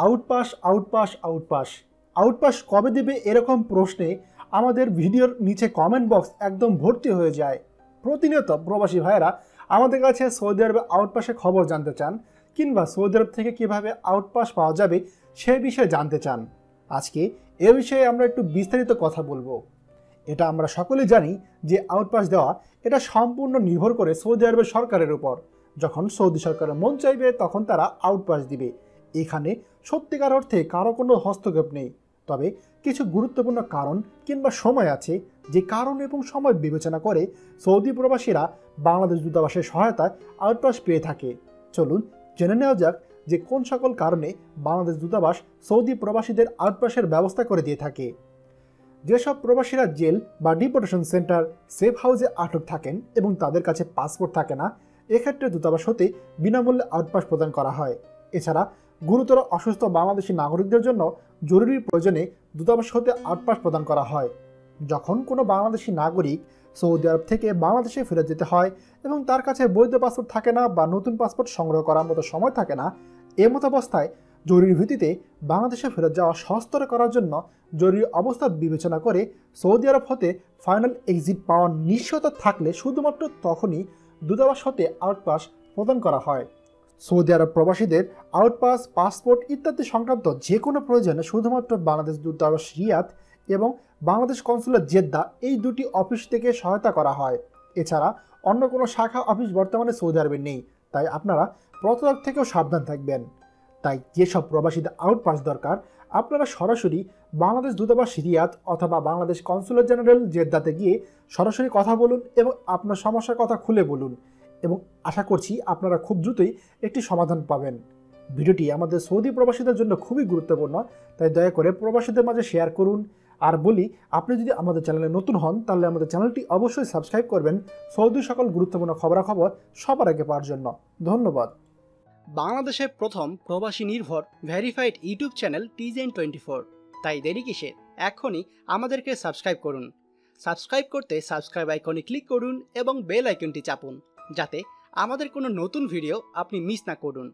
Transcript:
Outpass outpass outpass outpass কবে দেবে এরকম প্রশ্নে আমাদের ভিডিওর নিচে কমেন্ট বক্স একদম ভর্তি হয়ে যায়। প্রতিনিয়ত প্রবাসী ভাইয়েরা আমাদের কাছে সৌদি আরবে আউটপাসের খবর জানতে চান, কিংবা সৌদি আরব থেকে কীভাবে আউটপাস পাওয়া যাবে সে বিষয়ে জানতে চান। আজকে এ বিষয়ে আমরা একটু বিস্তারিত কথা বলবো। এটা আমরা সকলেই জানি যে আউটপাস দেওয়া এটা সম্পূর্ণ নির্ভর করে সৌদি আরবের সরকারের উপর। যখন সৌদি সরকারের মন চাইবে তখন তারা আউটপাস দিবে। এখানে সত্যিকার অর্থে কারো কোনো হস্তক্ষেপ নেই, তবে কিছু গুরুত্বপূর্ণ কারণ কিংবা সময় আছে যে কারণ এবং সময় বিবেচনা করে সৌদি প্রবাসীরা বাংলাদেশ দূতাবাসের সহায়তায় আউটপাস পেয়ে থাকে। চলুন জেনে নেওয়া যাক যে কোন সকল কারণে বাংলাদেশ দূতাবাস সৌদি প্রবাসীদের আউটপাসের ব্যবস্থা করে দিয়ে থাকে। যেসব প্রবাসীরা জেল বা ডিপোর্টেশন সেন্টার, সেফ হাউসে আটক থাকেন এবং তাদের কাছে পাসপোর্ট থাকে না, এক্ষেত্রে দূতাবাস হতে বিনামূল্যে আউটপাস প্রদান করা হয়। এছাড়া গুরুতর অসুস্থ বাংলাদেশি নাগরিকদের জন্য জরুরি প্রয়োজনে দূতাবাস হতে আউটপাস প্রদান করা হয়। যখন কোনো বাংলাদেশি নাগরিক সৌদি আরব থেকে বাংলাদেশে ফেরত যেতে হয় এবং তার কাছে বৈধ পাসপোর্ট থাকে না বা নতুন পাসপোর্ট সংগ্রহ করার মতো সময় থাকে না, এমতো অবস্থায় জরুরি ভিত্তিতে বাংলাদেশে ফেরত যাওয়া সহজতর করার জন্য জরুরি অবস্থা বিবেচনা করে সৌদি আরব হতে ফাইনাল এক্সিট পাওয়ার নিশ্চয়তা থাকলে শুধুমাত্র তখনই দূতাবাস হতে আউটপাস প্রদান করা হয়। সৌদি আরব প্রবাসীদের আউটপাস, পাসপোর্ট ইত্যাদি সংক্রান্ত যে কোনো প্রয়োজনে শুধুমাত্র বাংলাদেশ দূতাবাস রিয়াদ এবং বাংলাদেশ কনসুলেট জেদ্দা এই দুটি অফিস থেকে সহায়তা করা হয়। এছাড়া অন্য কোনো শাখা অফিস বর্তমানে সৌদি আরবে নেই, তাই আপনারা প্রতারক থেকেও সাবধান থাকবেন। তাই যেসব প্রবাসীদের আউটপাস দরকার, আপনারা সরাসরি বাংলাদেশ দূতাবাস রিয়াদ অথবা বাংলাদেশ কনসুলেট জেনারেল জেদ্দাতে গিয়ে সরাসরি কথা বলুন এবং আপনার সমস্যার কথা খুলে বলুন, এবং আশা করছি আপনারা খুব দ্রুতই একটি সমাধান পাবেন। ভিডিওটি আমাদের সৌদি প্রবাসীদের জন্য খুবই গুরুত্বপূর্ণ, তাই দয়া করে প্রবাসীদের মাঝে শেয়ার করুন। আর বলি, আপনি যদি আমাদের চ্যানেলে নতুন হন তাহলে আমাদের চ্যানেলটি অবশ্যই সাবস্ক্রাইব করবেন সৌদি সকল গুরুত্বপূর্ণ খবরাখবর সবার আগে পাওয়ার জন্য। ধন্যবাদ। বাংলাদেশের প্রথম প্রবাসী নির্ভর ভেরিফাইড ইউটিউব চ্যানেল TJN24, তাই দেরি কিসের, এখনই আমাদেরকে সাবস্ক্রাইব করুন। সাবস্ক্রাইব করতে সাবস্ক্রাইব আইকনে ক্লিক করুন এবং বেল আইকনটি চাপুন, যাতে আমাদের কোনো নতুন ভিডিও আপনি মিস না করুন।